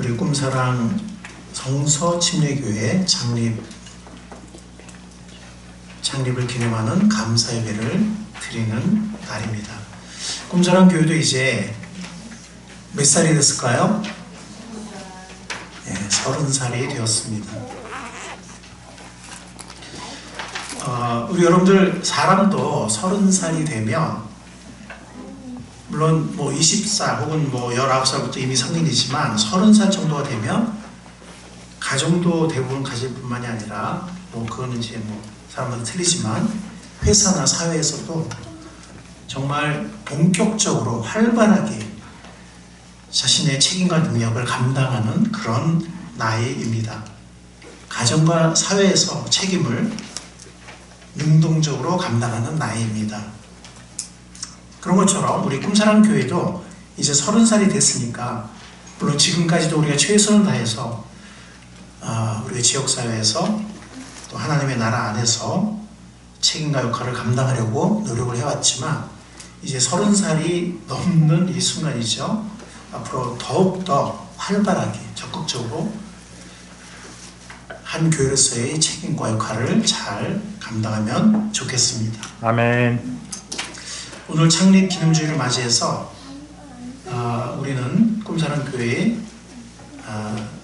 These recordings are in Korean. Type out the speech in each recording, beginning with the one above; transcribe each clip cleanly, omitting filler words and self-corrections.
우리 꿈사랑 성서침례교회 창립을 기념하는 감사 예배를 드리는 날입니다. 꿈사랑 교회도 이제 몇 살이 됐을까요? 네, 30살이 되었습니다. 우리 여러분들 사람도 30살이 되면 물론 뭐 20살 혹은 뭐 19살부터 이미 성인이지만 30살 정도가 되면 가정도 대부분 가질 뿐만이 아니라 뭐 그거는 이제 뭐 사람마다 틀리지만 회사나 사회에서도 정말 본격적으로 활발하게 자신의 책임과 능력을 감당하는 그런 나이입니다. 가정과 사회에서 책임을 능동적으로 감당하는 나이입니다. 그런 것처럼 우리 꿈사랑 교회도 이제 30살이 됐으니까 물론 지금까지도 우리가 최선을 다해서 우리가 지역사회에서 또 하나님의 나라 안에서 책임과 역할을 감당하려고 노력을 해왔지만 이제 30살이 넘는 이 순간이죠. 앞으로 더욱더 활발하게 적극적으로 한 교회로서의 책임과 역할을 잘 감당하면 좋겠습니다. 아멘. 오늘 창립 기념주일을 맞이해서 우리는 꿈사랑 교회에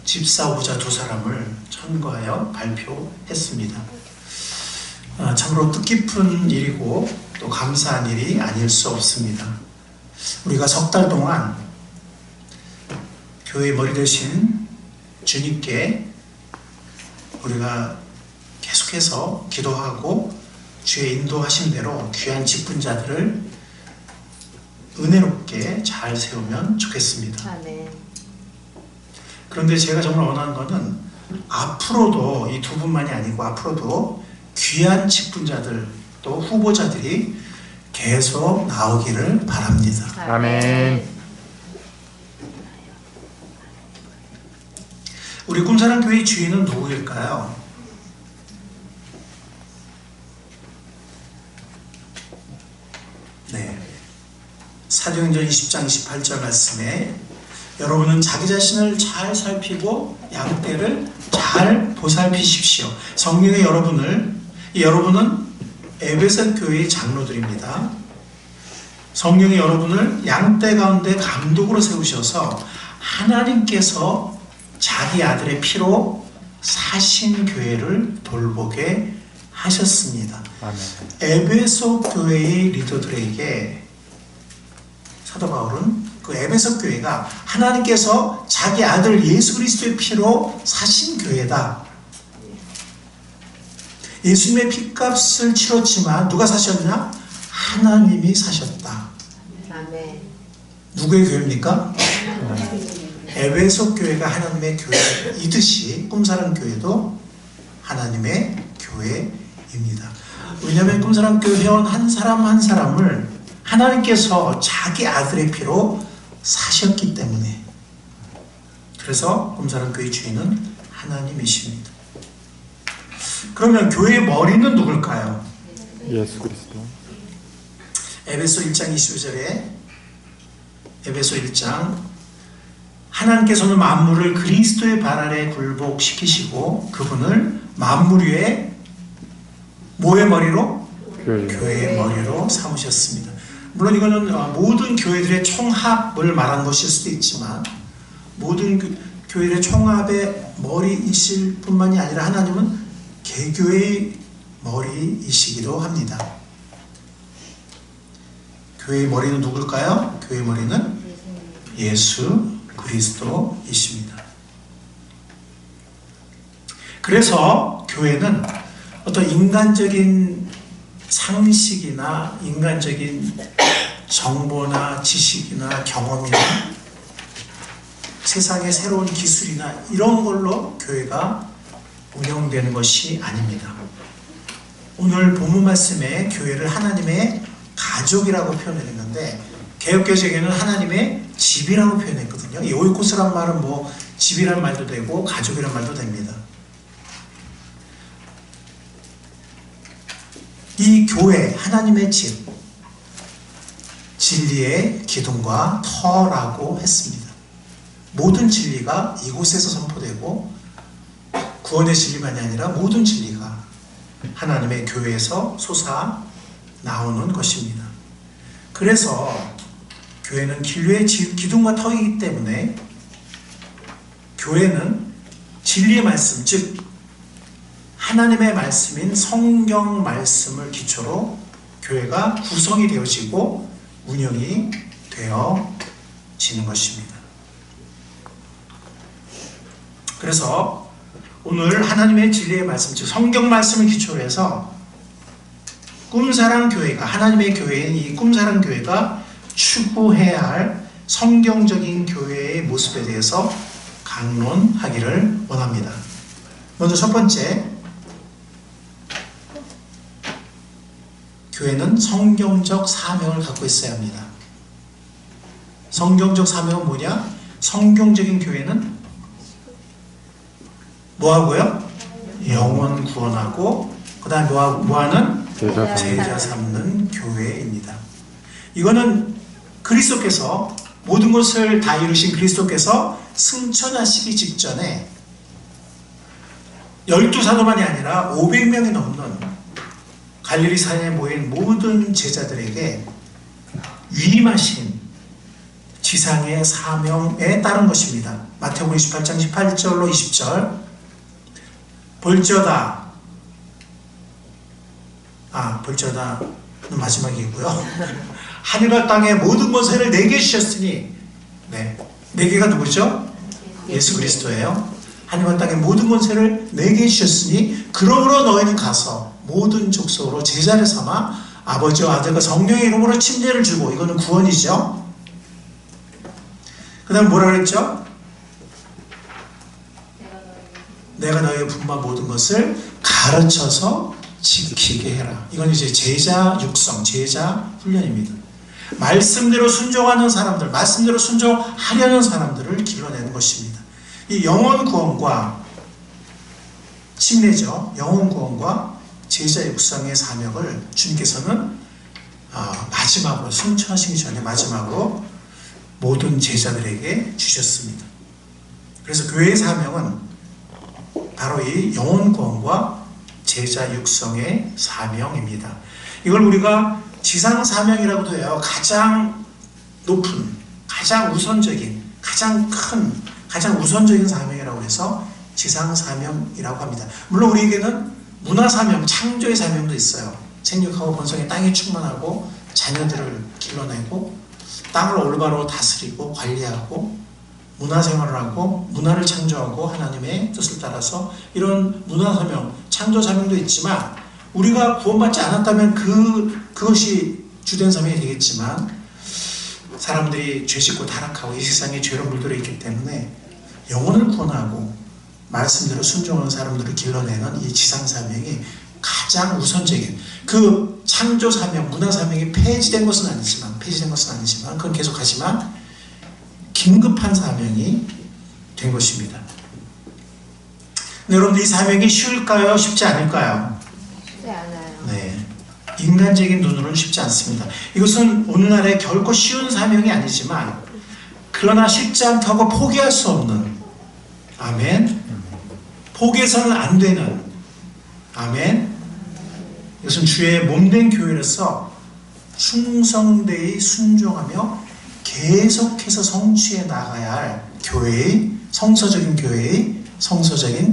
집사오자 2사람을 천거하여 발표했습니다. 참으로 뜻깊은 일이고 또 감사한 일이 아닐 수 없습니다. 우리가 석 달 동안 교회의 머리 되신 주님께 우리가 계속해서 기도하고 주의 인도하신 대로 귀한 직분자들을 은혜롭게 잘 세우면 좋겠습니다. 아멘. 그런데 제가 정말 원하는 것은 앞으로도 이 2분만이 아니고 앞으로도 귀한 직분자들 또 후보자들이 계속 나오기를 바랍니다. 아멘. 우리 꿈사랑 교회 주인은 누구일까요? 네, 사도행전 20장 28절 말씀에 여러분은 자기 자신을 잘 살피고 양떼를 잘 보살피십시오. 성령의 여러분은 에베소 교회의 장로들입니다. 성령의 여러분을 양떼 가운데 감독으로 세우셔서 하나님께서 자기 아들의 피로 사신 교회를 돌보게 하셨습니다. 아멘. 에베소 교회의 리더들에게 사도 바울은 그 에베소 교회가 하나님께서 자기 아들 예수 그리스도의 피로 사신 교회다. 예수님의 피값을 치렀지만 누가 사셨냐? 하나님이 사셨다. 아멘. 누구의 교회입니까? 에베소 교회가 하나님의 교회이듯이 꿈사랑 교회도 하나님의 교회입니다. 왜냐하면 꿈사랑 교회 회원 한 사람 한 사람을 하나님께서 자기 아들의 피로 사셨기 때문에, 그래서 꿈사랑 교회 주인은 하나님이십니다. 그러면 교회의 머리는 누굴까요? 예수 그리스도. 에베소 1장 22절에 에베소 1장 하나님께서는 만물을 그리스도의 발 아래 굴복시키시고 그분을 만물 위에 뭐의 머리로? 교회의 머리로 삼으셨습니다. 물론 이거는 모든 교회들의 총합을 말하는 것일 수도 있지만 모든 교회들의 총합의 머리이실 뿐만이 아니라 하나님은 개교의 머리이시기도 합니다. 교회의 머리는 누굴까요? 교회의 머리는 예수 그리스도이십니다. 그래서 교회는 어떤 인간적인 상식이나 인간적인 정보나 지식이나 경험이나 세상의 새로운 기술이나 이런 걸로 교회가 운영되는 것이 아닙니다. 오늘 본문 말씀에 교회를 하나님의 가족이라고 표현했는데 개역개정에는 하나님의 집이라고 표현했거든요. 이 오이코스란 말은 뭐 집이란 말도 되고 가족이란 말도 됩니다. 이 교회, 하나님의 집, 진리의 기둥과 터라고 했습니다. 모든 진리가 이곳에서 선포되고 구원의 진리만이 아니라 모든 진리가 하나님의 교회에서 솟아 나오는 것입니다. 그래서 교회는 진리의 기둥과 터이기 때문에 교회는 진리의 말씀, 즉 하나님의 말씀인 성경 말씀을 기초로 교회가 구성이 되어지고 운영이 되어지는 것입니다. 그래서 오늘 하나님의 진리의 말씀, 즉 성경 말씀을 기초로 해서 꿈사랑 교회가, 하나님의 교회인 이 꿈사랑 교회가 추구해야 할 성경적인 교회의 모습에 대해서 강론하기를 원합니다. 먼저 첫 번째, 교회는 성경적 사명을 갖고 있어야 합니다. 성경적 사명은 뭐냐? 성경적인 교회는 뭐하고요? 영혼 구원하고 그 다음에 뭐하는? 제자 삼는 교회입니다. 이거는 그리스도께서 모든 것을 다 이루신 그리스도께서 승천하시기 직전에 12사도만이 아니라 500명이 넘는 갈릴리 산에 모인 모든 제자들에게 위임하신 지상의 사명에 따른 것입니다. 마태복음 28장 18절로 20절 볼지어다는 마지막이고요. 하늘과 땅의 모든 권세를 내게 주셨으니, 내게가 누구죠? 예수 그리스도예요. 하늘과 땅의 모든 권세를 내게 주셨으니 그러므로 너희는 가서 모든 족속으로 제자를 삼아 아버지와 아들과 성령의 이름으로 침례를 주고, 이거는 구원이죠. 그 다음 뭐라 그랬죠? 내가 너희의 분부한 모든 것을 가르쳐서 지키게 해라. 이건 이제 제자 육성, 제자 훈련입니다. 말씀대로 순종하는 사람들, 말씀대로 순종하려는 사람들을 길러내는 것입니다. 이 영혼 구원과 침례죠. 영혼 구원과 제자 육성의 사명을 주님께서는 마지막으로, 승천하시기 전에 마지막으로 모든 제자들에게 주셨습니다. 그래서 교회의 사명은 바로 이 영혼 구원과 제자 육성의 사명입니다. 이걸 우리가 지상 사명이라고도 해요. 가장 높은, 가장 우선적인, 가장 큰, 가장 우선적인 사명이라고 해서 지상 사명이라고 합니다. 물론 우리에게는 문화 사명, 창조의 사명도 있어요. 생육하고 번성의 땅에 충만하고 자녀들을 길러내고 땅을 올바로 다스리고 관리하고 문화생활을 하고 문화를 창조하고 하나님의 뜻을 따라서 이런 문화사명, 창조사명도 있지만 우리가 구원받지 않았다면 그것이 주된 사명이 되겠지만 사람들이 죄짓고 타락하고 이 세상에 죄로 물들어 있기 때문에 영혼을 구원하고 말씀대로 순종하는 사람들을 길러내는 이 지상사명이 가장 우선적인, 그 창조사명, 문화사명이 폐지된 것은 아니지만 그건 계속하지만 긴급한 사명이 된 것입니다. 여러분들 이 사명이 쉬울까요? 쉽지 않을까요? 쉽지 않아요. 네, 인간적인 눈으로는 쉽지 않습니다. 이것은 오늘날에 결코 쉬운 사명이 아니지만 그러나 쉽지 않다고 포기할 수 없는, 아멘, 포기해서는 안 되는, 아멘, 이것은 주의 몸된 교회로서 충성되이 순종하며 계속해서 성취해 나가야 할 교회의, 성서적인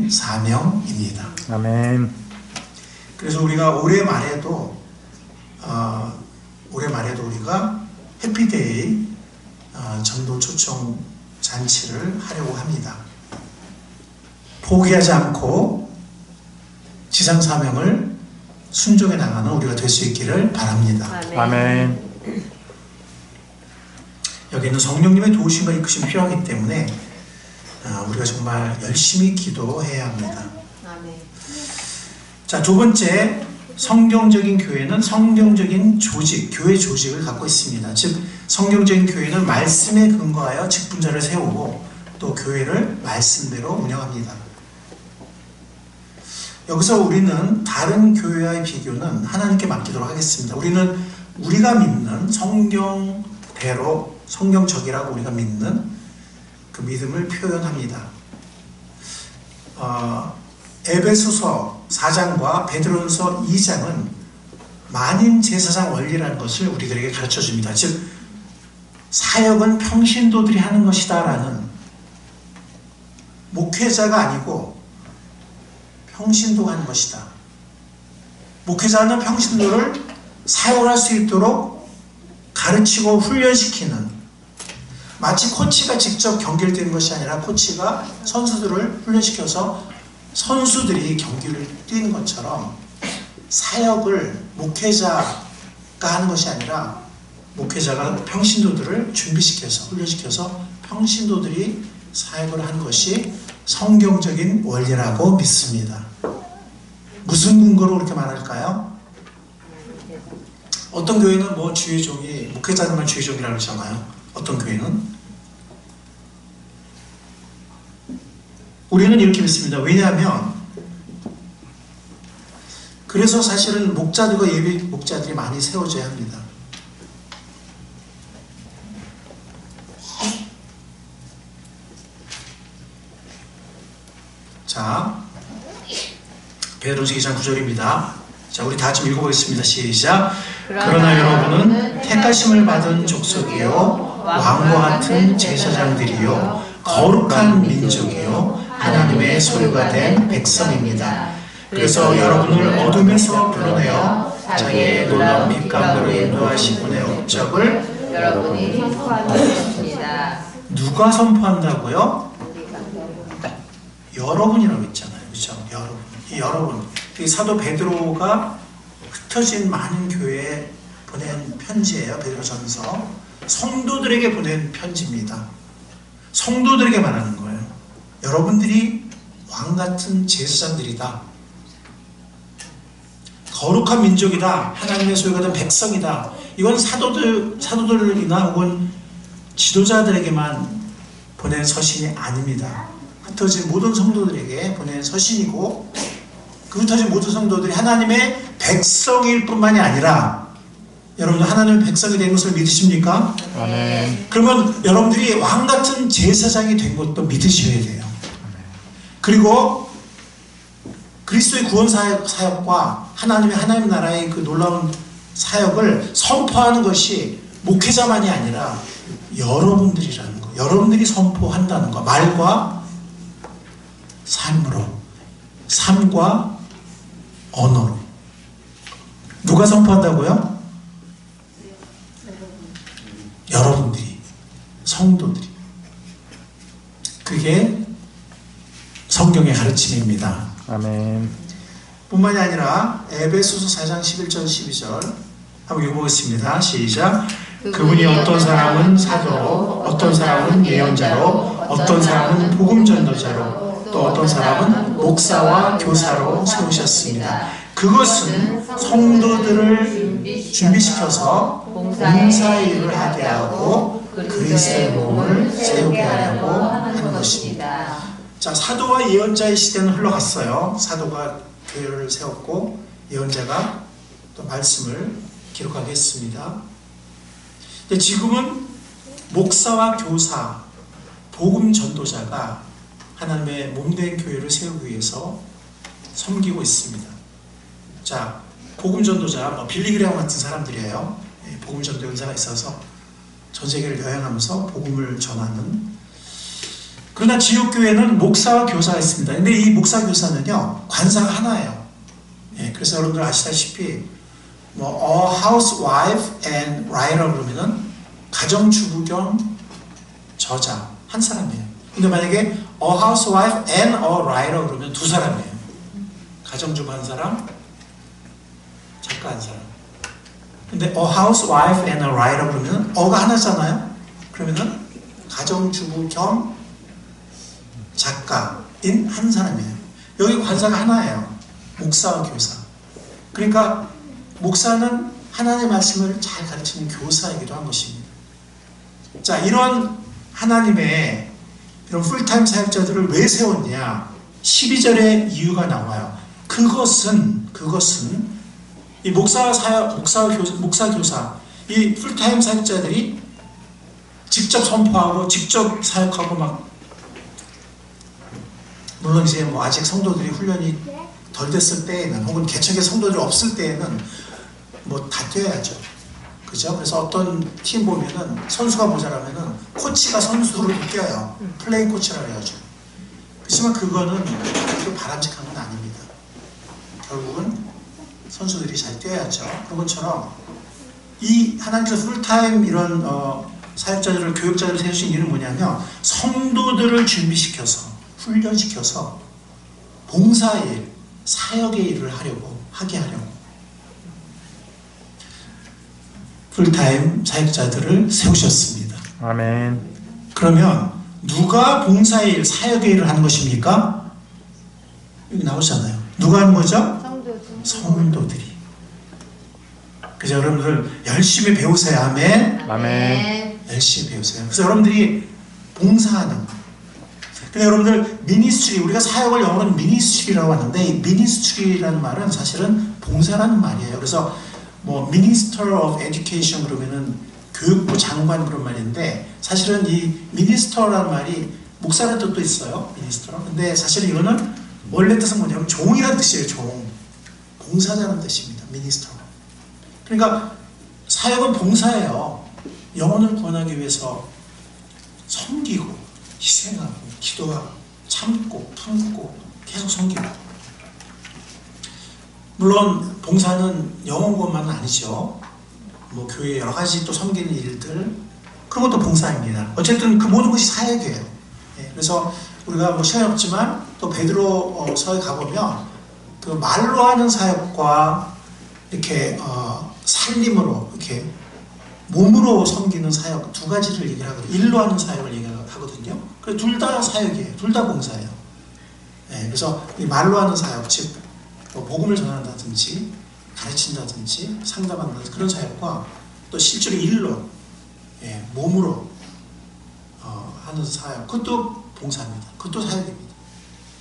사명입니다. 아멘. 그래서 우리가 올해 말에도 우리가 해피데이 전도 초청 잔치를 하려고 합니다. 포기하지 않고 지상 사명을 순종해 나가는 우리가 될 수 있기를 바랍니다. 아멘. 여기는 성령님의 도우심과 이끄심이 필요하기 때문에 우리가 정말 열심히 기도해야 합니다. 아멘. 자, 두 번째, 성경적인 교회는 성경적인 조직, 교회 조직을 갖고 있습니다. 즉 성경적인 교회는 말씀에 근거하여 직분자를 세우고 또 교회를 말씀대로 운영합니다. 여기서 우리는 다른 교회와의 비교는 하나님께 맡기도록 하겠습니다. 우리는 우리가 믿는 성경대로, 성경적이라고 우리가 믿는 그 믿음을 표현합니다. 에베소서 4장과 베드로전서 2장은 만인 제사장 원리라는 것을 우리들에게 가르쳐 줍니다. 즉 사역은 평신도들이 하는 것이다 라는, 목회자가 아니고 평신도가 하는 것이다. 목회자는 평신도를 사역을 할 수 있도록 가르치고 훈련시키는, 마치 코치가 직접 경기를 뛰는 것이 아니라 코치가 선수들을 훈련시켜서 선수들이 경기를 뛰는 것처럼 사역을 목회자가 하는 것이 아니라 목회자가 평신도들을 준비시켜서 훈련시켜서 평신도들이 사역을 하는 것이 성경적인 원리라고 믿습니다. 무슨 근거로 그렇게 말할까요? 어떤 교회는 뭐 주의 종이, 목회자들만 주의 종이라고 그러잖아요. 어떤 교회는. 우리는 이렇게 믿습니다. 왜냐하면 그래서 사실은 목자들과 예비 목자들이 많이 세워져야 합니다. 자, 베드로전서 2장 9절입니다. 자, 우리 다 같이 읽어보겠습니다. 시작. 그러나 여러분은 택하심을 받은 족속이요 왕과 같은 제사장들이요 거룩한 민족이요 하나님의 소유가 된 백성입니다. 그래서 여러분을 어둠에서 불러내어 자기의 놀라운 빛 가운데로 인도하신 분의 업적을 여러분이 선포하는 것입니다. 누가 선포한다고요? 여러분이라고 있잖아요. 그렇죠? 여러분. 이 여러분. 이 사도 베드로가 흩어진 많은 교회에 보낸 편지예요. 베드로전서. 성도들에게 보낸 편지입니다. 성도들에게 말하는 거예요. 여러분들이 왕같은 제사장들이다. 거룩한 민족이다. 하나님의 소유가 된 백성이다. 이건 사도들이나 혹은 지도자들에게만 보낸 서신이 아닙니다. 흩어진 모든 성도들에게 보낸 서신이고, 그 흩어진 모든 성도들이 하나님의 백성일 뿐만이 아니라, 여러분들 하나님의 백성이 된 것을 믿으십니까? 아멘. 그러면 여러분들이 왕같은 제사장이 된 것도 믿으셔야 돼요. 그리고 그리스도의 구원 사역과 하나님 나라의 그 놀라운 사역을 선포하는 것이 목회자만이 아니라 여러분들이라는 거. 여러분들이 선포한다는 거. 말과 삶으로, 삶과 언어로. 누가 선포한다고요? 여러분들이, 성도들이. 그게 성경의 가르침입니다. 아멘. 뿐만이 아니라 에베소서 4장 11절 12절 한번 읽어보겠습니다. 시작. 그분이 어떤 사람은 사도로, 어떤 사람은 예언자로, 어떤 사람은 복음 전도자로, 또 어떤 사람은 목사와 교사로 세우셨습니다. 그것은 성도들을 준비시켜서 봉사일을 하게 하고 그리스도의 몸을 세우게 하려고 하는 것입니다. 자, 사도와 예언자의 시대는 흘러갔어요. 사도가 교회를 세웠고 예언자가 또 말씀을 기록하게 했습니다. 근데 지금은 목사와 교사, 복음 전도자가 하나님의 몸된 교회를 세우기 위해서 섬기고 있습니다. 자, 복음 전도자, 뭐 빌리그레함 같은 사람들이에요. 복음 전도 연사가 있어서 전 세계를 여행하면서 복음을 전하는. 그러나 지역교회는 목사와 교사가 있습니다. 근데 이 목사 교사는요, 관사가 하나예요. 그래서 여러분들 아시다시피 뭐 a housewife and writer 그러면은 가정주부 겸 저자 한 사람이에요. 근데 만약에 a housewife and a writer 그러면 두 사람이에요. 가정주부 한 사람, 작가 한 사람. 근데 a housewife and a writer 그러면 어가 하나잖아요. 그러면은 가정주부 겸 작가인 한 사람이에요. 여기 관사가 하나예요. 목사와 교사. 그러니까 목사는 하나님의 말씀을 잘 가르치는 교사이기도 한 것입니다. 자, 이런 하나님의 이런 풀타임 사역자들을 왜 세웠냐? 12절에 이유가 나와요. 그것은 이 목사 교사, 이 풀타임 사역자들이 직접 선포하고 직접 사역하고 막, 물론 이제 뭐 아직 성도들이 훈련이 덜 됐을 때에는 혹은 개척의 성도들이 없을 때에는 뭐 다 뛰어야죠. 그죠? 그래서 어떤 팀 보면은 선수가 모자라면은 코치가 선수를 뛰어요. 플레이 코치라고 해야죠. 그렇지만 그거는 그렇게 바람직한 건 아닙니다. 결국은 선수들이 잘 뛰어야죠. 그런 것처럼 이 하나님께서 풀타임 이런 사역자들을 교육자들을 세우신 이유는 뭐냐면 성도들을 준비시켜서 훈련시켜서 봉사의 일, 사역의 일을 하게 하려고 풀타임 사역자들을 세우셨습니다. 아멘. 그러면 누가 봉사의 일, 사역의 일을 하는 것입니까? 여기 나오잖아요. 누가 하는 거죠? 성도들이. 그래서 여러분들 열심히 배우세요. 아멘. 아멘. 열심히 배우세요. 그래서 여러분들이 봉사하는, 그러니까 여러분들 미니스트리, 우리가 사역을 영어로는 미니스트리라고 하는데 이 미니스트리라는 말은 사실은 봉사라는 말이에요. 그래서 뭐 Minister of Education 그러면은 교육부 장관 그런 말인데 사실은 이 Minister라는 말이 목사라는 뜻도 있어요. Minister. 근데 사실 이거는 원래 뜻은 뭐냐면 종이라는 뜻이에요. 종. 봉사자는 뜻입니다. Minister. 그러니까 사역은 봉사예요. 영혼을 구원하기 위해서 섬기고 희생하고 기도하고 참고 품고 계속 섬기고. 물론 봉사는 영혼 구원만은 아니죠. 뭐 교회 여러 가지 또 섬기는 일들 그런 것도 봉사입니다. 어쨌든 그 모든 것이 사역이에요. 그래서 우리가 뭐 시간이 없지만 또 베드로 서에 가보면 그 말로 하는 사역과 이렇게 살림으로 이렇게 몸으로 섬기는 사역 두 가지를 얘기를 하거든요. 일로 하는 사역을 얘기하거든요. 그래서 둘 다 사역이에요. 둘 다 봉사예요. 그래서 이 말로 하는 사역, 즉 복음을 전한다든지 가르친다든지 상담한다든지 그런 사역과 또 실제로 일로 몸으로 하는 사역, 그것도 봉사입니다. 그것도 사역입니다.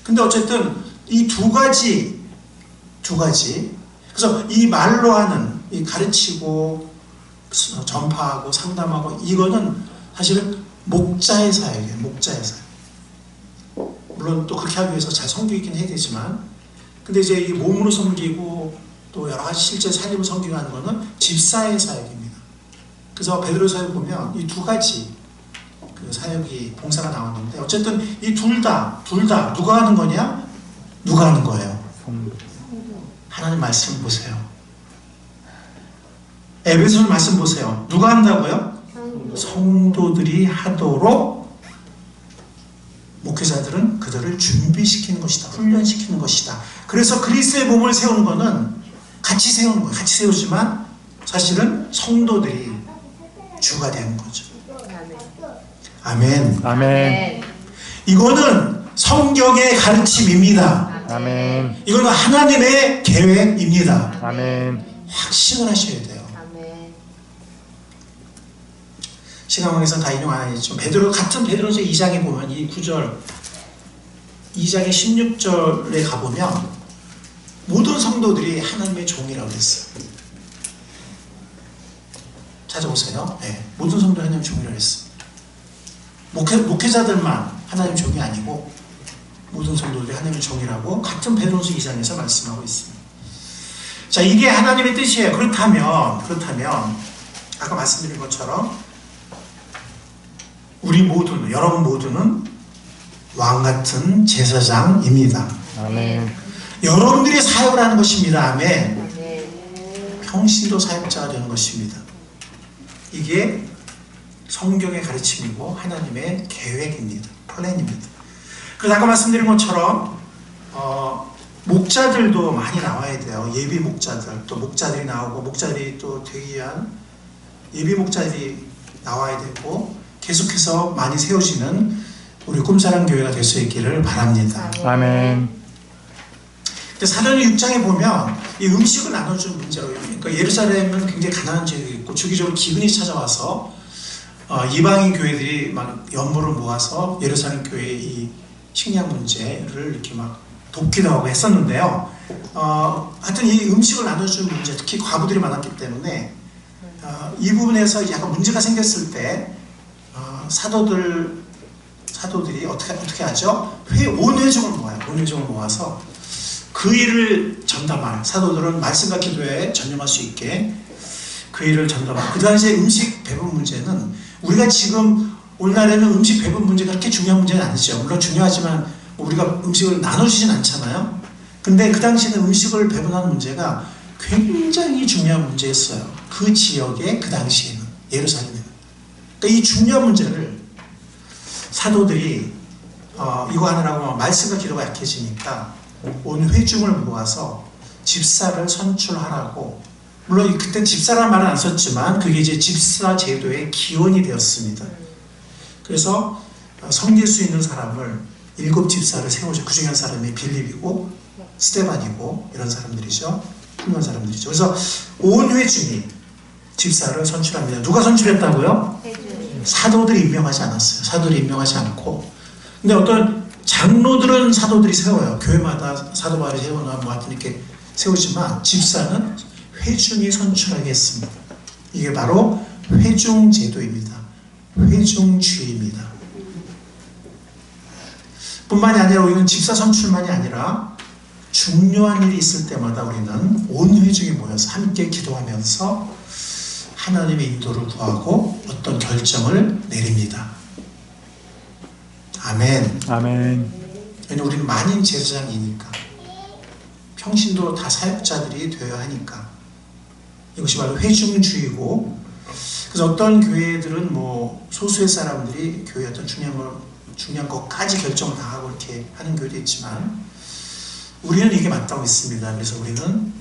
근데 어쨌든 이 두 가지 그래서 이 말로 하는 이 가르치고 전파하고 상담하고 이거는 사실은 목자의 사역이에요. 목자의 사역. 물론 또 그렇게 하기 위해서 잘 섬기긴 해야 되지만 근데 이제 이 몸으로 섬기고 또 여러 가지 실제 살림을 섬기고 하는 거는 집사의 사역입니다. 그래서 베드로서에 보면 이 두 가지 그 사역이 봉사가 나왔는데 어쨌든 이 둘 다 누가 하는 거냐? 누가 하는 거예요? 하나님 말씀 보세요. 에베소서 말씀 보세요. 누가 한다고요? 성도들이 하도록 목회자들은 그들을 준비시키는 것이다. 훈련시키는 것이다. 그래서 그리스도의 몸을 세우는 것은 같이 세우는 거예요. 같이 세우지만 사실은 성도들이 주가 되는 거죠. 아멘. 아멘. 이거는 성경의 가르침입니다. 아멘. 이거는 하나님의 계획입니다. 아멘. 확신을 하셔야 돼요. 신앙왕에서 다 인용 안 하겠죠. 같은 베드로서 2장에 보면 이 9절 2장의 16절에 가보면 모든 성도들이 하나님의 종이라고 했어요. 찾아보세요. 모든 성도들이 하나님의 종이라고 했어요. 목회자들만 하나님의 종이 아니고 모든 성도들이 하나님의 종이라고 같은 베드로서 2장에서 말씀하고 있습니다. 자, 이게 하나님의 뜻이에요. 그렇다면 아까 말씀드린 것처럼 우리 모두는, 여러분 모두는 왕같은 제사장입니다. 아멘. 여러분들이 사역을 하는 것입니다. 아멘. 평신도 사역자가 되는 것입니다. 이게 성경의 가르침이고 하나님의 계획입니다. 플랜입니다. 그래서 아까 말씀드린 것처럼 목자들도 많이 나와야 돼요. 예비 목자들, 또 목자들이 나오고 목자들이 또 되기 위한 예비 목자들이 나와야 되고 계속해서 많이 세워지는 우리 꿈사랑 교회가 될 수 있기를 바랍니다. 아멘. 사도행 6장에 보면 이 음식을 나눠주는 문제로, 그러니까 예루살렘은 굉장히 가난한 지역이 있고 주기적으로 기근이 찾아와서 이방인 교회들이 막 연보를 모아서 예루살렘 교회의 이 식량 문제를 이렇게 막 돕기도 하고 했었는데요. 하여튼 이 음식을 나눠주는 문제, 특히 과부들이 많았기 때문에 이 부분에서 약간 문제가 생겼을 때 사도들이 어떻게 하죠? 온 회중을 모아요. 온 회중을 모아서 그 일을 전담할, 사도들은 말씀과 기도에 전념할 수 있게 그 일을 전담할. 그 당시에 음식 배분 문제는 우리가 지금 오늘날에는 음식 배분 문제가 그렇게 중요한 문제는 아니죠. 물론 중요하지만 우리가 음식을 나눠주진 않잖아요. 근데 그 당시에는 음식을 배분하는 문제가 굉장히 중요한 문제였어요. 그 지역에 그 당시에는 예루살렘에는. 그러니까 이 중요한 문제를 사도들이 이거 하느라고 말씀과 기도가 약해지니까 온 회중을 모아서 집사를 선출하라고. 물론 그때 집사라는 말은 안 썼지만 그게 이제 집사 제도의 기원이 되었습니다. 그래서 섬길 수 있는 사람을 7 집사를 세우죠. 그 중에 한 사람이 빌립이고 스데반이고 이런 사람들이죠. 훌륭한 사람들이죠. 그래서 온 회중이 집사를 선출합니다. 누가 선출했다고요? 사도들이 임명하지 않았어요. 사도들이 임명하지 않고. 근데 어떤 장로들은 사도들이 세워요. 교회마다 사도바를 세우나 뭐 하여튼 이렇게 세우지만 집사는 회중이 선출하게 했습니다. 이게 바로 회중제도입니다. 회중주의입니다. 뿐만이 아니라 우리는 집사 선출만이 아니라 중요한 일이 있을 때마다 우리는 온 회중이 모여서 함께 기도하면서 하나님의 인도를 구하고 어떤 결정을 내립니다. 아멘. 아멘. 왜냐하면 우리는 만인 제사장이니까, 평신도 다 사역자들이 되어야 하니까. 이것이 바로 회중주의고, 그래서 어떤 교회들은 뭐 소수의 사람들이 교회 어떤 중요한 것까지 결정을 다 하고 이렇게 하는 교회도 있지만, 우리는 이게 맞다고 믿습니다. 그래서 우리는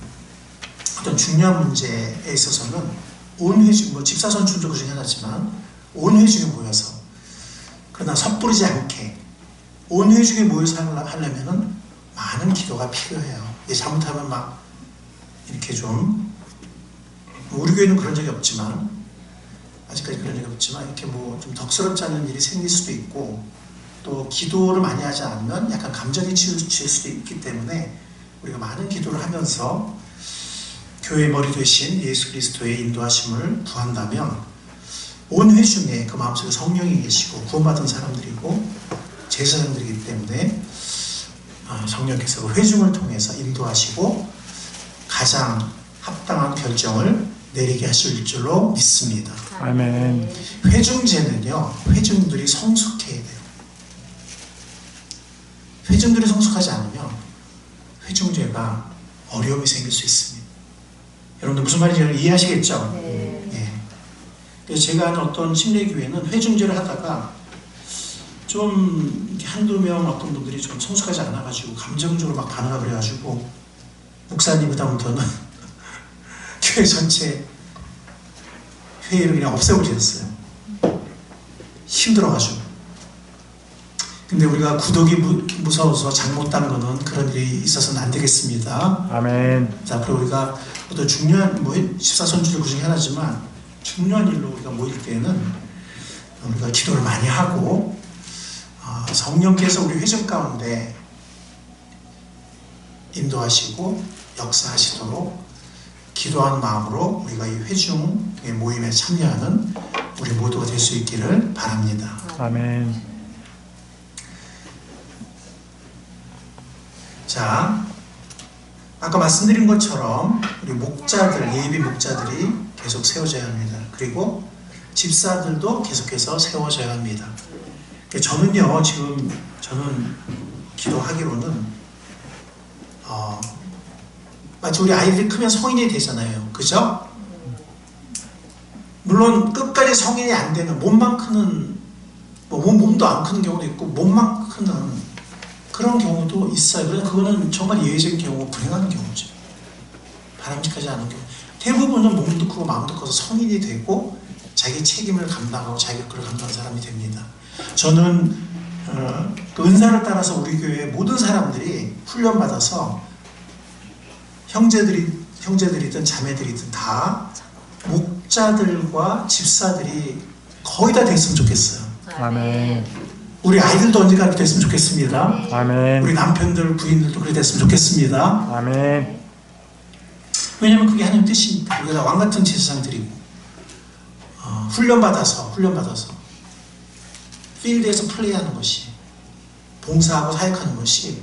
어떤 중요한 문제에 있어서는 온 회중, 뭐 집사 선출도 그 중에 하나지만 온 회중이 모여서, 그러나 섣부르지 않게 온 회중이 모여서 하려면은 많은 기도가 필요해요. 잘못하면 막 이렇게 좀, 우리 교회는 그런 적이 없지만, 아직까지 그런 적이 없지만 이렇게 뭐 좀 덕스럽지 않은 일이 생길 수도 있고, 또 기도를 많이 하지 않으면 약간 감정이 치우칠 수도 있기 때문에 우리가 많은 기도를 하면서 교회의 머리 되신 예수 그리스도의 인도하심을 구한다면, 온 회중에 그 마음속에 성령이 계시고 구원받은 사람들이고 제사장들이기 때문에 성령께서 그 회중을 통해서 인도하시고 가장 합당한 결정을 내리게 하실 줄로 믿습니다. 아멘. 회중제는요, 회중들이 성숙해야 돼요. 회중들이 성숙하지 않으면 회중제가 어려움이 생길 수 있습니다. 여러분들 무슨 말인지 이해하시겠죠? 네. 예. 그래서 제가 아는 어떤 침례교회는 회중제를 하다가 좀 이렇게 한두 명 어떤 분들이 좀 성숙하지 않아가지고 감정적으로 막 반응을 그래가지고 목사님 그다음부터는 교회 전체 회의를 그냥 없애버리셨어요. 힘들어가지고. 근데 우리가 구독이 무서워서 잘못한 거는 그런 일이 있어서는 안 되겠습니다. 아멘. 자, 그리고 우리가 어떤 중요한, 뭐, 집사선출도 그 중에 하나지만, 중요한 일로 우리가 모일 때는 우리가 기도를 많이 하고, 성령께서 우리 회중 가운데 인도하시고 역사하시도록 기도하는 마음으로 우리가 이 회중의 모임에 참여하는 우리 모두가 될 수 있기를 바랍니다. 아멘. 자, 아까 말씀드린 것처럼 우리 목자들, 예비 목자들이 계속 세워져야 합니다. 그리고 집사들도 계속해서 세워져야 합니다. 저는요, 지금 저는 기도하기로는 마치 우리 아이들이 크면 성인이 되잖아요. 그죠? 물론 끝까지 성인이 안 되는, 몸만 크는, 몸도 안 크는 경우도 있고 몸만 크는 그런 경우도 있어요. 그러나 그거는 정말 예외적인 경우고 불행한 경우죠. 바람직하지 않은 경우. 대부분은 몸도 크고 마음도 커서 성인이 되고 자기 책임을 감당하고 자기 것을 감당하는 사람이 됩니다. 저는 그 은사를 따라서 우리 교회 모든 사람들이 훈련받아서 형제들이든 자매들이든 다 목자들과 집사들이 거의 다 됐으면 좋겠어요. 아멘. 우리 아이들도 언젠가 그렇게 됐으면 좋겠습니다. 아멘. 우리 남편들, 부인들도 그렇게 됐으면 좋겠습니다. 아멘. 왜냐하면 그게 하나님 뜻이니까. 우리가 왕같은 제사장들이고 훈련받아서 필드에서 플레이하는 것이, 봉사하고 사역하는 것이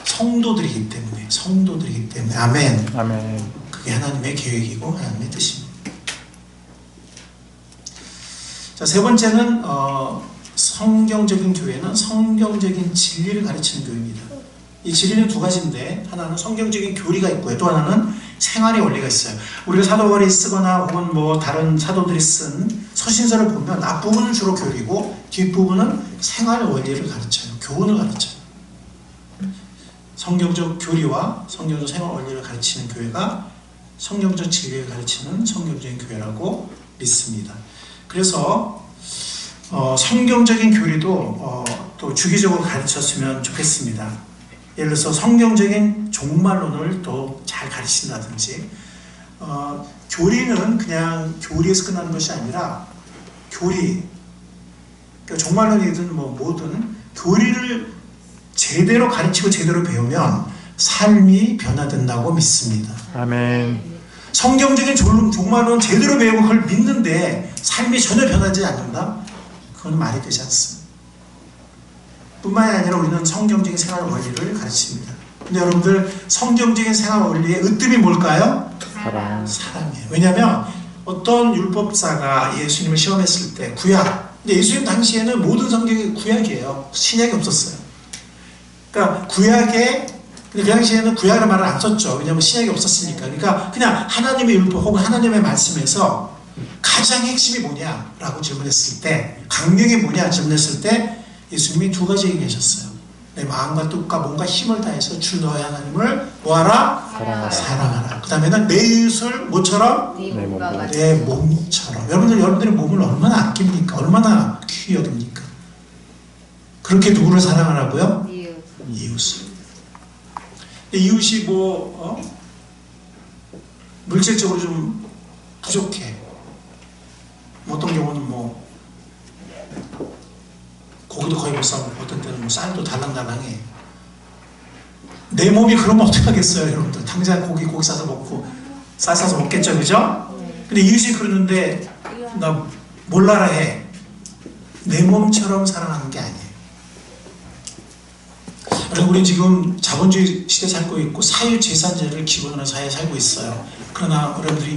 성도들이기 때문에 아멘. 아멘. 그게 하나님의 계획이고 하나님의 뜻입니다. 자, 세 번째는 성경적인 교회는 성경적인 진리를 가르치는 교회입니다. 이 진리는 두 가지인데, 하나는 성경적인 교리가 있고요, 또 하나는 생활의 원리가 있어요. 우리가 사도바울이 쓰거나 혹은 뭐 다른 사도들이 쓴 서신서를 보면 앞부분은 주로 교리고 뒷부분은 생활의 원리를 가르쳐요. 교훈을 가르쳐요. 성경적 교리와 성경적 생활 원리를 가르치는 교회가 성경적 진리를 가르치는 성경적인 교회라고 믿습니다. 그래서 성경적인 교리도 또 주기적으로 가르쳤으면 좋겠습니다. 예를 들어서 성경적인 종말론을 또 잘 가르친다든지, 교리는 그냥 교리에서 끝나는 것이 아니라 교리, 그러니까 종말론이든 뭐든 교리를 제대로 가르치고 제대로 배우면 삶이 변화된다고 믿습니다. 아멘. 성경적인 종말론 제대로 배우고 그걸 믿는데 삶이 전혀 변하지 않는다? 그건 말이 되지 않습니다. 뿐만이 아니라 우리는 성경적인 생활 원리를 가르칩니다. 근데 여러분들, 성경적인 생활 원리의 으뜸이 뭘까요? 사랑이에요. 왜냐하면 어떤 율법사가 예수님을 시험했을 때 구약, 근데 예수님 당시에는 모든 성경이 구약이에요. 신약이 없었어요. 그러니까 그 당시에는 구약이라는 말을 안 썼죠. 왜냐하면 신약이 없었으니까. 그러니까 그냥 하나님의 율법 혹은 하나님의 말씀에서 가장 핵심이 뭐냐라고 질문했을 때, 강령이 뭐냐 질문했을 때 예수님이 두 가지 얘기하셨어요. 내 마음과 뜻과 몸과 힘을 다해서 주 너의 하나님을 뭐하라? 사랑하라. 그 다음에는 내 이웃을 뭐처럼? 내 몸처럼. 여러분들의 몸을 얼마나 아낍니까? 얼마나 귀히 여깁니까? 그렇게 누구를 사랑하라고요? 이웃을. 이웃이 물질적으로 좀 부족해. 어떤 경우는 고기도 거의 못 사고, 어떤 때는 쌀도 달랑달랑해. 내 몸이 그러면 어떡하겠어요, 여러분들. 당장 고기 싸서 먹고, 쌀 싸서 먹겠죠, 그죠? 근데 이웃이 그러는데, 나 몰라라 해. 내 몸처럼 사랑하는 게 아니에요. 여러분, 우리 지금 자본주의 시대에 살고 있고, 사유재산제를 기본으로 사회에 살고 있어요. 그러나 여러분들이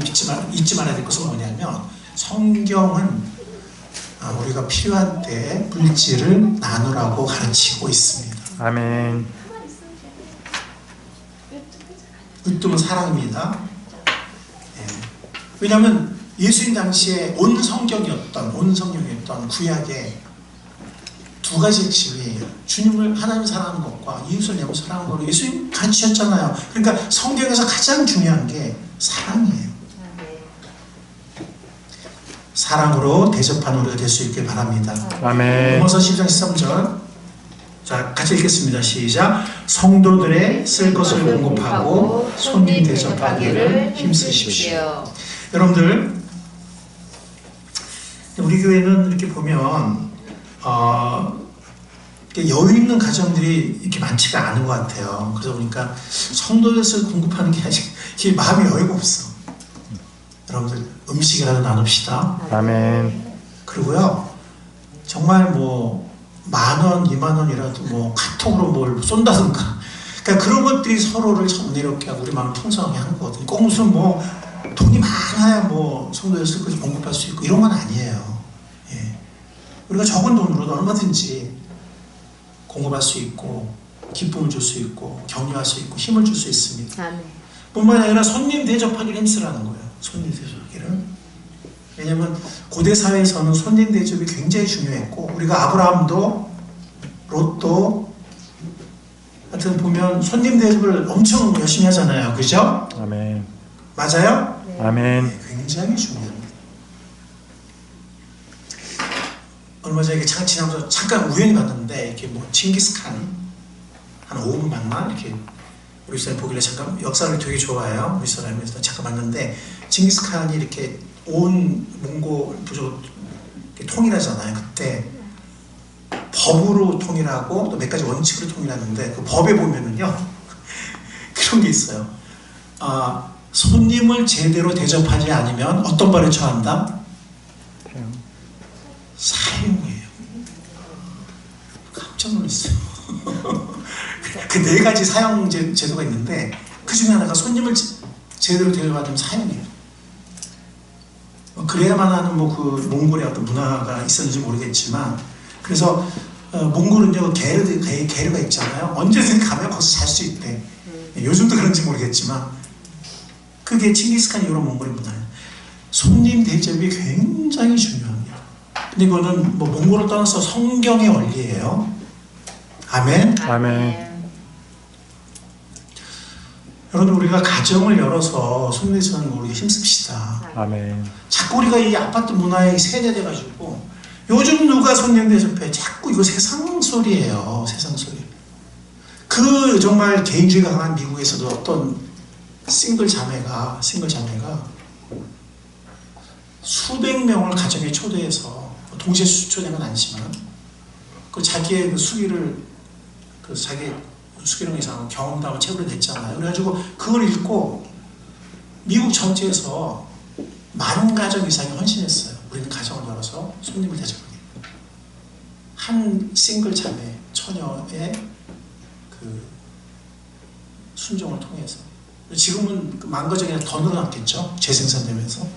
잊지 말아야 될 것은 뭐냐면, 성경은 우리가 필요한 때 물질을 나누라고 가르치고 있습니다. 아멘. 으뜸은 사랑입니다. 왜냐하면 예수님 당시에 온 성경이었던 구약에 두 가지 핵심이 주님을 하나님 사랑하는 것과 이웃을 내고 사랑하는 것을 예수님 가르치셨잖아요. 그러니까 성경에서 가장 중요한 게 사랑이에요. 사랑으로 대접하는 우리가 될 수 있길 바랍니다. 아멘. 로마서 10장 13절. 자, 같이 읽겠습니다. 시작. 성도들의 쓸 것을 공급하고 손님 대접하기를 힘쓰십시오. 여러분들, 우리 교회는 이렇게 보면 여유 있는 가정들이 이렇게 많지가 않은 것 같아요. 그러다 보니까 성도들 쓸 공급하는 게 아직 마음이 여유가 없어. 여러분들, 음식이라도 나눕시다. 아멘. 그리고요, 정말 10,000원, 20,000원이라도 카톡으로 뭘 쏜다든가, 그러니까 그런 것들이 서로를 정내롭게 하고 우리 마음을 풍성하게 하는 거거든요. 꼭 무슨 돈이 많아야 성도에 쓸 것을 공급할 수 있고 이런 건 아니에요. 우리가 적은 돈으로도 얼마든지 공급할 수 있고 기쁨을 줄 수 있고 격려할 수 있고 힘을 줄 수 있습니다. 아멘. 뿐만 아니라 손님 대접하기를 힘쓰라는 거예요. 손님 대접하기를. 왜냐하면 고대 사회에서는 손님 대접이 굉장히 중요했고, 우리가 아브라함도 롯도 하여튼 보면 손님 대접을 엄청 열심히 하잖아요. 그죠? 아멘. 맞아요? 아멘. 굉장히 중요합니다. 얼마 전에 지나면서 잠깐 우연히 봤는데, 이렇게 칭기스칸 한 5분 봤나? 이렇게 우리 사람이 보길래 잠깐 역사를 되게 좋아해요. 우리 사람에서 잠깐 봤는데, 칭기스칸이 이렇게 온 몽골 부족 통일하잖아요. 그때 법으로 통일하고 또 몇 가지 원칙으로 통일하는데, 그 법에 보면은요 그런 게 있어요. 손님을 제대로 대접하지 않으면 어떤 벌에 처한다? 사형이에요. 깜짝 놀랐어요. 그 네 가지 사형 제도가 있는데 그 중에 하나가 손님을 제대로 대접받으면 사형이에요. 그래야만 하는 뭐 그 몽골의 어떤 문화가 있었는지 모르겠지만, 그래서 몽골은요 게르가 있잖아요. 언제든지 가면 거기서 잘 수 있대. 요즘도 그런지 모르겠지만 그게 칭기스칸 이후로 몽골의 문화예요. 손님 대접이 굉장히 중요합니다. 근데 이거는 뭐 몽골을 떠나서 성경의 원리예요. 아멘. 아멘. 여러분, 우리가 가정을 열어서 손님 대접하는 거 우리가 힘씁시다. 아멘. 자꾸 우리가 이 아파트 문화에 세뇌돼가지고 요즘 누가 손님 대접해? 자꾸 이거 세상 소리예요. 세상 소리. 그 정말 개인주의가 강한 미국에서도 어떤 싱글 자매가 수백 명을 가정에 초대해서, 동시에 초대는 아니지만 그 자기의 그 자기 수기령 이상 경험담을 책으로 냈잖아요. 그래가지고 그걸 읽고 미국 전체에서 10,000가정 이상이 헌신했어요. 우리는 가정을 열어서 손님을 대접하게. 한 싱글 자매 처녀의 그 순종을 통해서. 지금은 10,000가정이 아니라 더 늘어났겠죠. 재생산되면서.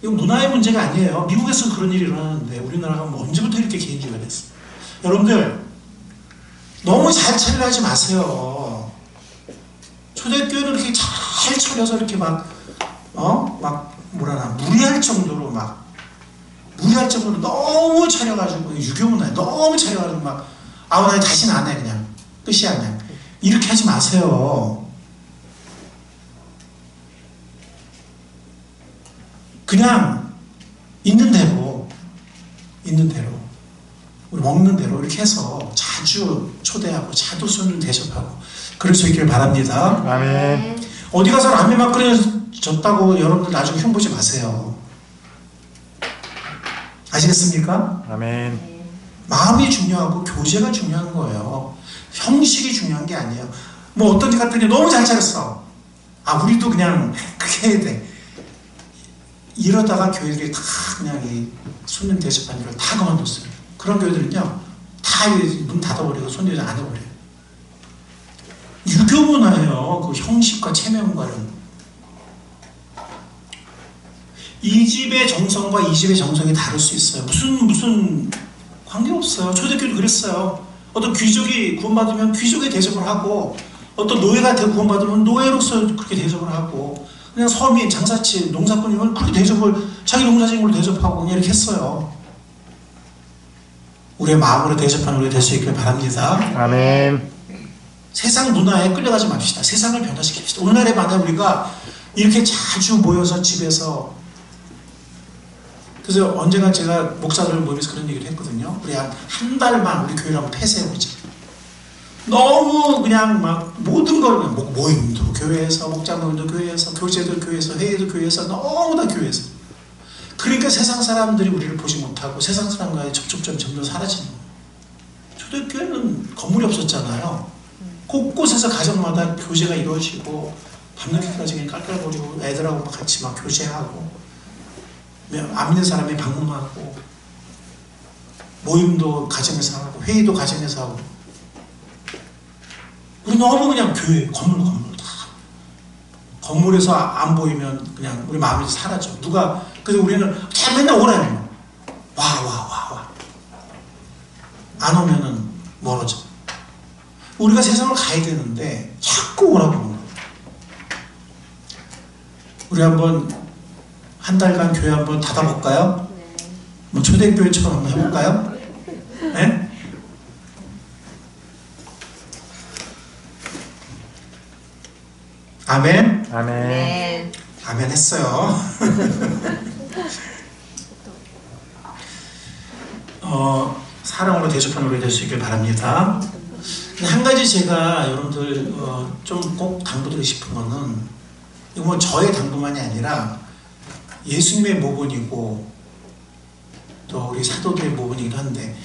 이건 문화의 문제가 아니에요. 미국에서 그런 일이 일어나는데 우리나라가 뭐 언제부터 이렇게 개인주의가 됐어? 여러분들, 너무 잘 차려하지 마세요. 초대교회는 이렇게 잘 차려서 이렇게 무리할 정도로 너무 차려가지고, 유교문화에 너무 차려가지고 나 다시는 안 해, 그냥. 끝이야, 그냥. 이렇게 하지 마세요. 그냥, 있는 대로, 우리 먹는 대로 이렇게 해서 자주 초대하고, 자주 손을 대접하고, 그럴 수 있길 바랍니다. 아멘. 어디 가서 라면 막 끓여줬다고 여러분들 나중에 흉보지 마세요. 아시겠습니까? 아멘. 마음이 중요하고 교제가 중요한 거예요. 형식이 중요한 게 아니에요. 뭐 어떤 데 갔더니 너무 잘 차렸어. 우리도 그냥 그렇게 해야 돼. 이러다가 교회들이 다 그냥 이 손님 대접하는 일을 다 그만뒀어요. 그런 교회들은요, 다 문 닫아버리고 손님 대접 안 해버려요. 유교 문화예요. 그 형식과 체면과는. 이 집의 정성과 이 집의 정성이 다를 수 있어요. 무슨 관계없어요. 초대교회도 그랬어요. 어떤 귀족이 구원받으면 귀족의 대접을 하고, 어떤 노예가 구원받으면 노예로서 그렇게 대접을 하고, 그냥 서민, 장사치, 농사꾼이면 그렇게 대접을, 자기 농사진으로 대접하고 그냥 이렇게 했어요. 우리의 마음으로 대접하는 우리가 될 수 있길 바랍니다. 아멘. 세상 문화에 끌려가지 맙시다. 세상을 변화시킵시다. 오늘날에 만약 우리가 이렇게 자주 모여서 집에서, 그래서 언젠가 제가 목사들 모임에서 그런 얘기를 했거든요. 우리 한 달만 우리 교회를 한번 폐쇄해보자. 너무 그냥 모든 걸, 모임도 교회에서, 목자 모임도 교회에서, 교제도 교회에서, 회의도 교회에서, 너무 다 교회에서. 그러니까 세상 사람들이 우리를 보지 못하고 세상 사람과의 접촉점이 점점 사라지는 거예요. 초대교회는 건물이 없었잖아요. 곳곳에서 가정마다 교제가 이루어지고, 밤늦게까지 그냥 깔깔거리고 애들하고 같이 교제하고, 안 믿는 사람이 방문하고, 모임도 가정에서 하고, 회의도 가정에서 하고. 우리 너무 그냥 교회, 건물 다. 건물에서 안 보이면 그냥 우리 마음이 사라져. 그래서 우리는 맨날 오라요. 와. 안 오면은 멀어져. 우리가 세상을 가야 되는데 자꾸 오라고 하는 거예요. 우리 한 달간 교회 한번 닫아볼까요? 뭐 초대교회처럼 한번 해볼까요? 네? 아멘? 아멘. 아멘 했어요. 사랑으로 대접하는 우리 될 수 있길 바랍니다. 한 가지 제가 여러분들 좀 꼭 당부드리고 싶은 거는, 이거 뭐 저의 당부만이 아니라 예수님의 모본이고 또 우리 사도들의 모본이기도 한데,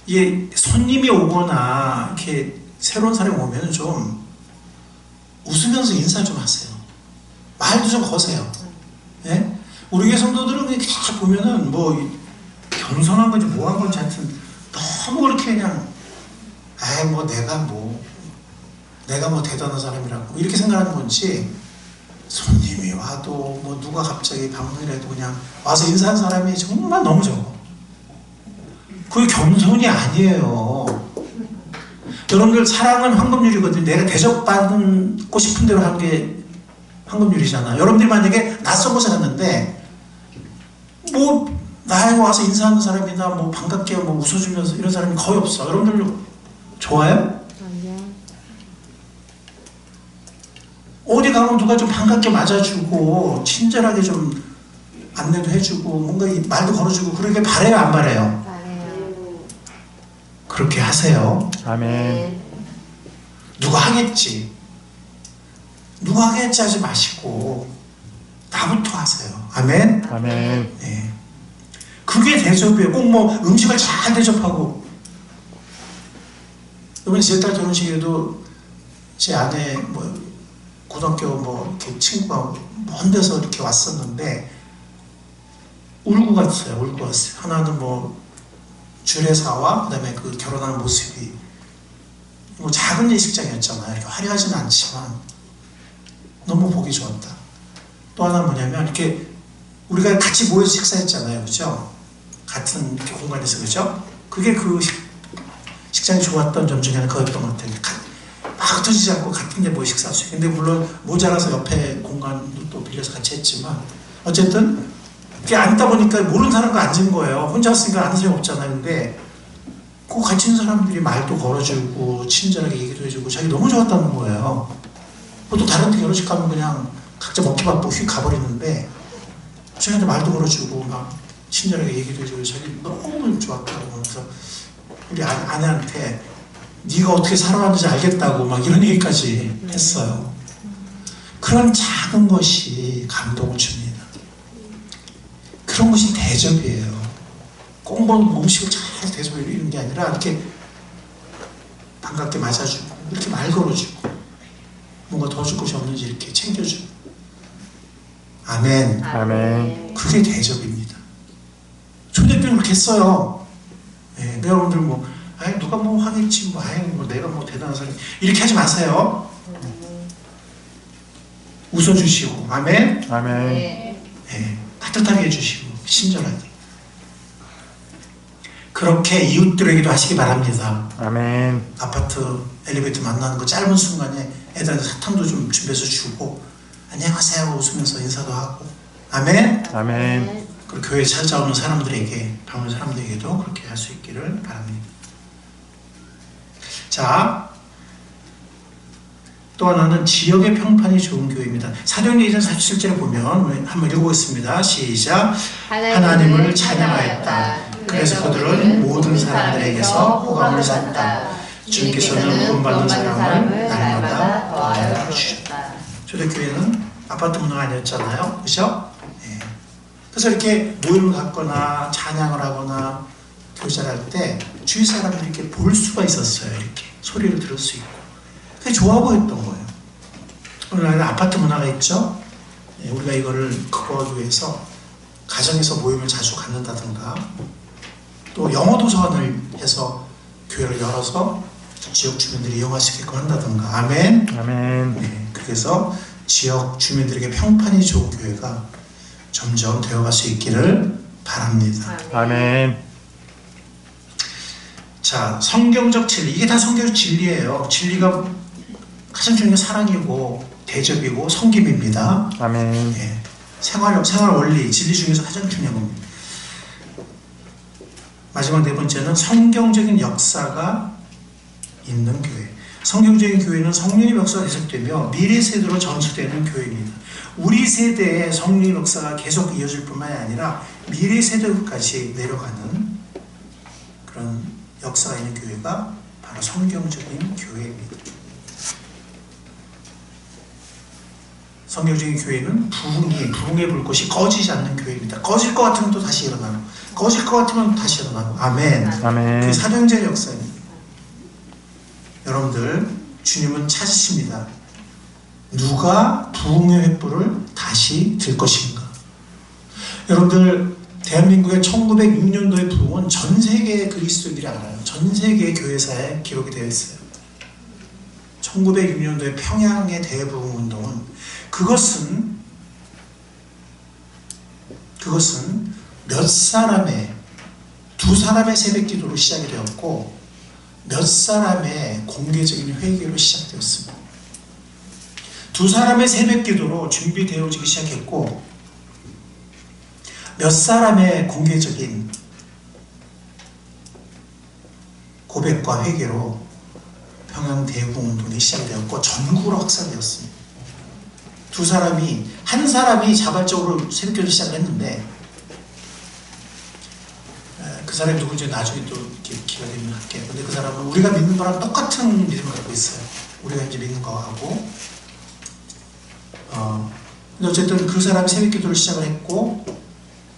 이게 손님이 오거나 이렇게 새로운 사람이 오면 좀 웃으면서 인사 좀 하세요. 말도 좀 거세요. 예? 우리 교회 성도들은 그냥 보면은 뭐 겸손한 건지 뭐한 건지 하여튼 너무 그렇게 그냥 아이 뭐 내가 뭐 대단한 사람이라고 이렇게 생각하는 건지, 손님이 와도 뭐 누가 갑자기 방문을 해도 그냥 와서 인사하는 사람이 정말 너무 적어. 그게 겸손이 아니에요. 여러분들 사랑은 황금률이거든요. 내가 대접받고 싶은 대로 하는 게 황금률이잖아. 여러분들이 만약에 낯선 곳에 갔는데 뭐 나에 와서 인사하는 사람이나 뭐 반갑게 뭐 웃어주면서 이런 사람이 거의 없어. 여러분들 좋아요? 어디 가면 누가 좀 반갑게 맞아주고 친절하게 좀 안내도 해주고 뭔가 말도 걸어주고 그러게 바래요, 안 바래요? 바래요. 그렇게 하세요. 아멘. 누가 하겠지 하지 마시고 나부터 하세요. 아멘. 아멘. 네. 그게 대접이에요. 꼭 뭐 음식을 잘 대접하고. 이번에 제 딸 결혼식에도 제 아내 뭐 고등학교 뭐 이렇게 친구가 먼 데서 이렇게 왔었는데 울고 갔어요. 울고 왔어요. 하나는 뭐 주례사와 그다음에 그 결혼하는 모습이 뭐 작은 예식장이었잖아요. 이렇게 화려하지는 않지만 너무 보기 좋았다. 또 하나 뭐냐면 이렇게 우리가 같이 모여서 식사했잖아요. 그죠? 같은 이렇게 공간에서. 그죠? 그게 그 식장이 좋았던 점 중에 하나 그거였던 것 같아요. 막 흩어지지 않고 같은 데 모여 식사할 수 있고. 근데 물론 모자라서 옆에 공간도 또 빌려서 같이 했지만 어쨌든 이렇게 앉다 보니까 모르는 사람과 앉은 거예요. 혼자 왔으니까 아는 사람이 없잖아요. 근데 그 같이 있는 사람들이 말도 걸어주고 친절하게 얘기도 해주고 자기 너무 좋았다는 거예요. 보통 다른 데 결혼식 가면 그냥 각자 먹기 바쁘고 휙 가버리는데 저희한테 말도 걸어주고 막 친절하게 얘기도 해주고 자기 너무 좋았다고. 그래서 우리 아내한테 네가 어떻게 살아왔는지 알겠다고 막 이런 얘기까지 했어요. 그런 작은 것이 감동을 줍니다. 그런 것이 대접이에요. 꼭 뭐 음식을 잘 대접해주는 게 아니라 이렇게 반갑게 맞아주고 이렇게 말 걸어주고 뭔가 더 줄 것이 없는지 이렇게 챙겨주고. 아멘. 아멘. 그게 대접입니다. 초대교회는 그렇게 했어요. 네, 여러분들 뭐 아이 누가 뭐 하겠지 뭐 아이 뭐 내가 뭐 대단한 사람 이렇게 하지 마세요. 웃어주시고. 아멘. 아멘. 네, 따뜻하게 해주시고 친절하게 그렇게 이웃들에게도 하시기 바랍니다. 아멘. 아파트 엘리베이터 만나는 거 짧은 순간에 애들한테 사탕도 좀 준비해서 주고 안녕하세요 웃으면서 인사도 하고. 아멘. 아멘. 그리고 교회에 찾아오는 사람들에게 방문 사람들에게도 그렇게 할 수 있기를 바랍니다. 자, 또 하나는 지역의 평판이 좋은 교회입니다. 사도행전 2장 47절에 보면 한번 읽어보겠습니다. 시작. 하나님을 찬양하였다. 그래서 그들은 모든 사람들에게서 호감을 샀다. 주님께서는 구원받는 사람을 날마다 더하여 주셨다. 초대교회는 아파트 문화가 아니었잖아요. 그죠? 네. 그래서 이렇게 모임을 갖거나 찬양을 하거나 교제를 할 때 주위 사람들이 이렇게 볼 수가 있었어요. 이렇게 소리를 들을 수 있고 그게 좋아 보였던 거예요. 오늘날은 아파트 문화가 있죠. 네, 우리가 이거를 극복하기 위해서 가정에서 모임을 자주 갖는다든가 또 영어 도서관을 해서 교회를 열어서 지역 주민들이 이용할 수 있게끔 한다든가. 아멘. 아멘. 네, 그래서 지역 주민들에게 평판이 좋은 교회가 점점 되어갈 수 있기를 바랍니다. 아멘. 자, 성경적 진리. 이게 다 성경적 진리예요. 진리가 가장 중요한 게 사랑이고 대접이고 섬김입니다. 아멘. 네, 생활 원리, 진리 중에서 가장 중요한 겁니다. 마지막 네 번째는 성경적인 역사가 있는 교회. 성경적인 교회는 성령의 역사가 계속되며 미래 세대로 전수되는 교회입니다. 우리 세대의 성령의 역사가 계속 이어질 뿐만이 아니라 미래 세대까지 내려가는 그런 역사가 있는 교회가 바로 성경적인 교회입니다. 성경적인 교회는 부흥의 불꽃이 꺼지지 않는 교회입니다. 꺼질 것 같으면 또 다시 일어나고 꺼질 것 같으면 다시 일어나고. 아멘. 아멘. 그 사도행전의 역사입니다. 여러분들 주님은 찾으십니다. 누가 부흥의 횃불을 다시 들 것인가. 여러분들 대한민국의 1906년도의 부흥은 전 세계의 그리스도인들이 알아요. 전 세계의 교회사에 기록이 되어 있어요. 1906년도의 평양의 대부흥 운동은 그것은 몇 사람의 두 사람의 새벽 기도로 시작이 되었고 몇 사람의 공개적인 회개로 시작되었습니다. 두 사람의 새벽 기도로 준비되어지기 시작했고 몇 사람의 공개적인 고백과 회개로 평양 대부흥 운동이 시작되었고 전국으로 확산되었습니다. 두 사람이 한 사람이 자발적으로 새벽기도를 시작했는데 그 사람이 누군지 나중에 또 기회가 되면 할게요. 근데 그 사람은 우리가 믿는 거랑 똑같은 믿음을 갖고 있어요. 우리가 이제 믿는 거하고 근데 어쨌든 그 사람이 새벽기도를 시작을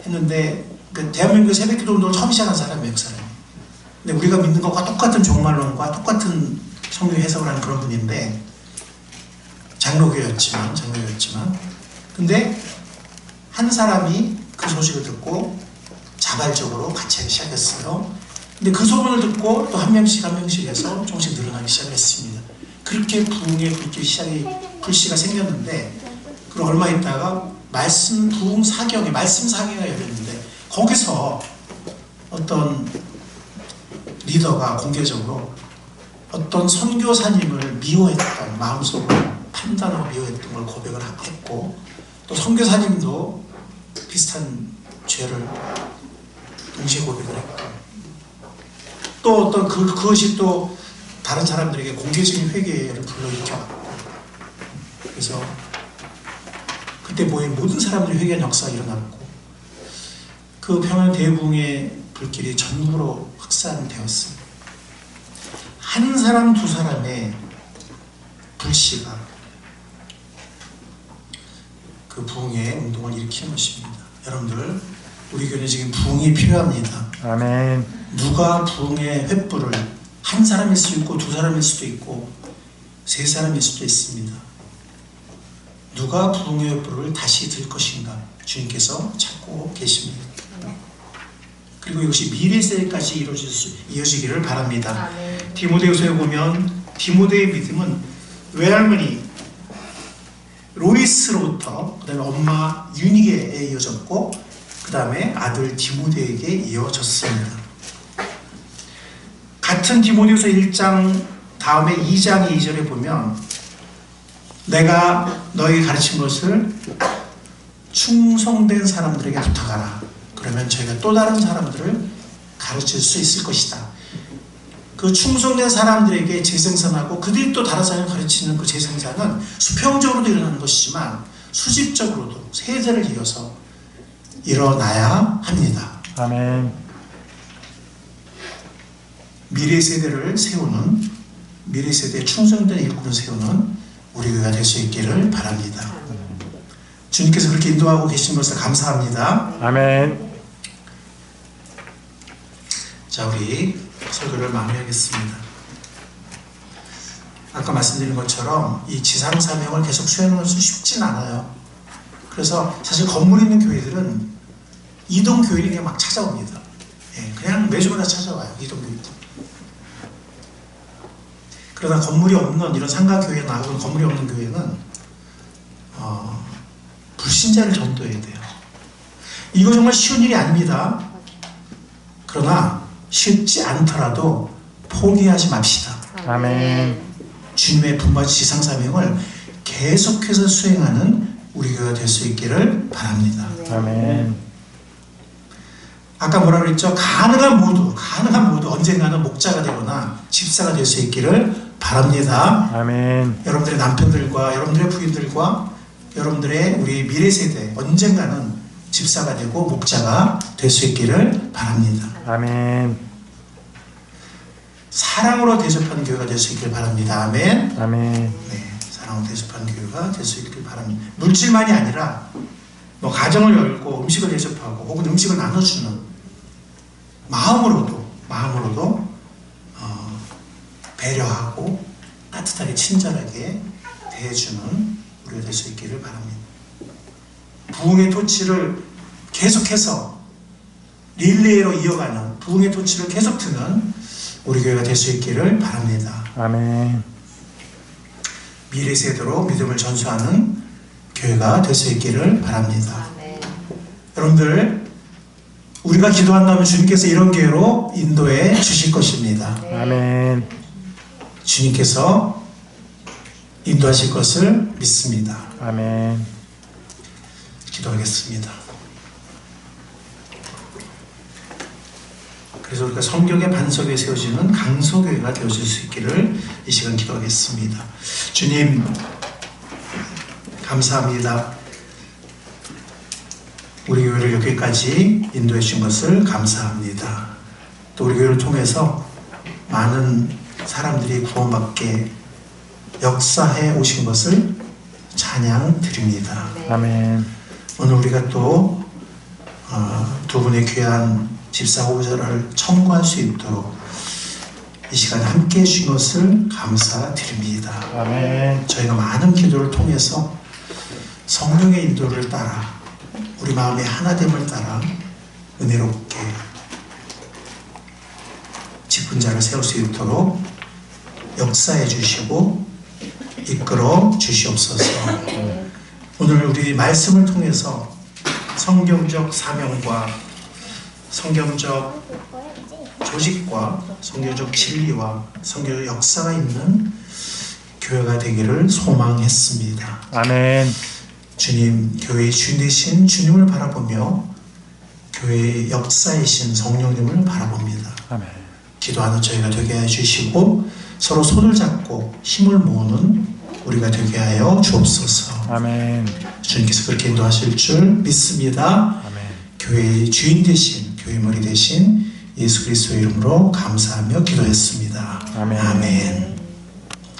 했는데 그 대한민국 새벽기도 운동을 처음 시작한 사람이에요. 그 사람이. 근데 우리가 믿는 것과 똑같은 종말론과 똑같은 성경 해석을 하는 그런 분인데 장로교였지만 근데 한 사람이 그 소식을 듣고 자발적으로 같이 하기 시작했어요. 근데 그 소문을 듣고 또 한 명씩 해서 조금씩 늘어나기 시작을 했습니다. 그렇게 부흥의 불씨가 생겼는데 그리고 얼마 있다가 부흥 사경회, 말씀 사경회가 열렸는데 거기서 어떤 리더가 공개적으로 어떤 선교사님을 미워했던 마음속으로 판단하고 미워했던 걸 고백을 했고 또 선교사님도 비슷한 죄를 동시에 고백을 했고 또 어떤 그것이 또 다른 사람들에게 공개적인 회개를 불러일으켜왔고 그래서 그때 모인 모든 사람들이 회개한 역사가 일어났고 그 평양 대부흥의 불길이 전국으로 확산되었습니다. 한 사람 두 사람의 불씨가 그 부흥의 운동을 일으키는 것입니다. 여러분들 우리 교회는 지금 부흥이 필요합니다. 아멘. 누가 부흥의 횃불을 한 사람일 수도 있고 두 사람일 수도 있고 세 사람일 수도 있습니다. 누가 부흥의 횃불을 다시 들 것인가 주님께서 찾고 계십니다. 그리고 이것이 미래 세대까지 이어지기를 바랍니다. 아멘. 디모데후서에 보면 디모데의 믿음은 외할머니 로이스로부터 그 다음에 엄마 유니게에 이어졌고 그 다음에 아들 디모데에게 이어졌습니다. 같은 디모데후서 1장 다음에 2장 2절에 보면 내가 너에게 가르친 것을 충성된 사람들에게 부탁하라. 그러면 저희가 또 다른 사람들을 가르칠 수 있을 것이다. 그 충성된 사람들에게 재생산하고 그들이 또 다른 사람을 가르치는 그 재생산은 수평적으로도 일어나는 것이지만 수직적으로도 세대를 이어서 일어나야 합니다. 아멘. 미래 세대를 세우는 미래 세대의 충성된 일꾼을 세우는 우리 교회가 될 수 있기를 바랍니다. 주님께서 그렇게 인도하고 계신 것을 감사합니다. 아멘. 자, 우리 설교를 마무리하겠습니다. 아까 말씀드린 것처럼 이 지상 사명을 계속 수행하는 것은 쉽진 않아요. 그래서 사실 건물 있는 교회들은 이동 교인이 그냥 막 찾아옵니다. 그냥 매주마다 찾아와요. 이동 교인들. 그러나 건물이 없는 이런 상가교회나 혹은 건물이 없는 교회는 불신자를 전도해야 돼요. 이거 정말 쉬운 일이 아닙니다. 그러나 쉽지 않더라도 포기하지 맙시다. 아멘. 주님의 분바지 지상사명을 계속해서 수행하는 우리 교회가 될 수 있기를 바랍니다. 아멘. 아까 뭐라 그랬죠? 가능한 모두 언젠가는 목자가 되거나 집사가 될 수 있기를 바랍니다. 아멘. 여러분들의 남편들과 여러분들의 부인들과 여러분들의 우리 미래 세대 언젠가는 집사가 되고 목자가 될 수 있기를 바랍니다. 아멘. 사랑으로 대접하는 교회가 될 수 있기를 바랍니다. 아멘. 아멘. 네, 사랑으로 대접하는 교회가 될 수 있기를 바랍니다. 물질만이 아니라 뭐 가정을 열고 음식을 대접하고 혹은 음식을 나눠주는 마음으로도 배려하고 따뜻하게 친절하게 대해주는 우리가 될 수 있기를 바랍니다. 부흥의 토치를 계속해서 릴레이로 이어가는 부흥의 토치를 계속 트는 우리 교회가 될 수 있기를 바랍니다. 아멘. 미래 세대로 믿음을 전수하는 교회가 될 수 있기를 바랍니다. 아멘. 여러분들, 우리가 기도한다면 주님께서 이런 교회로 인도해 주실 것입니다. 아멘. 주님께서 인도하실 것을 믿습니다. 아멘. 기도하겠습니다. 그래서 우리가 성경의 반석에 세워지는 강소교회가 되어질 수 있기를 이 시간 기도하겠습니다. 주님, 감사합니다. 우리 교회를 여기까지 인도해 주신 것을 감사합니다. 또 우리 교회를 통해서 많은 사람들이 구원받게 역사해 오신 것을 찬양 드립니다. 아멘. 오늘 우리가 또 두 분의 귀한 집사 호절을 청구할 수 있도록 이 시간 함께 해주신 것을 감사드립니다. 아멘. 저희가 많은 기도를 통해서 성령의 인도를 따라 우리 마음의 하나됨을 따라 은혜롭게 짚은 자를 세울 수 있도록 역사해 주시고 이끌어 주시옵소서. 오늘 우리 말씀을 통해서 성경적 사명과 성경적 조직과 성경적 진리와 성경적 역사가 있는 교회가 되기를 소망했습니다. 아멘. 주님, 교회의 주인 되신 주님을 바라보며 교회의 역사이신 성령님을 바라봅니다. 아멘. 기도하는 저희가 되게 해주시고 서로 손을 잡고 힘을 모으는 우리가 되게 하여 주옵소서. 아멘. 주님께서 그렇게 인도하실 줄 믿습니다. 아멘. 교회의 주인 되신, 교회 머리 되신 예수 그리스도의 이름으로 감사하며 기도했습니다. 아멘. 아멘.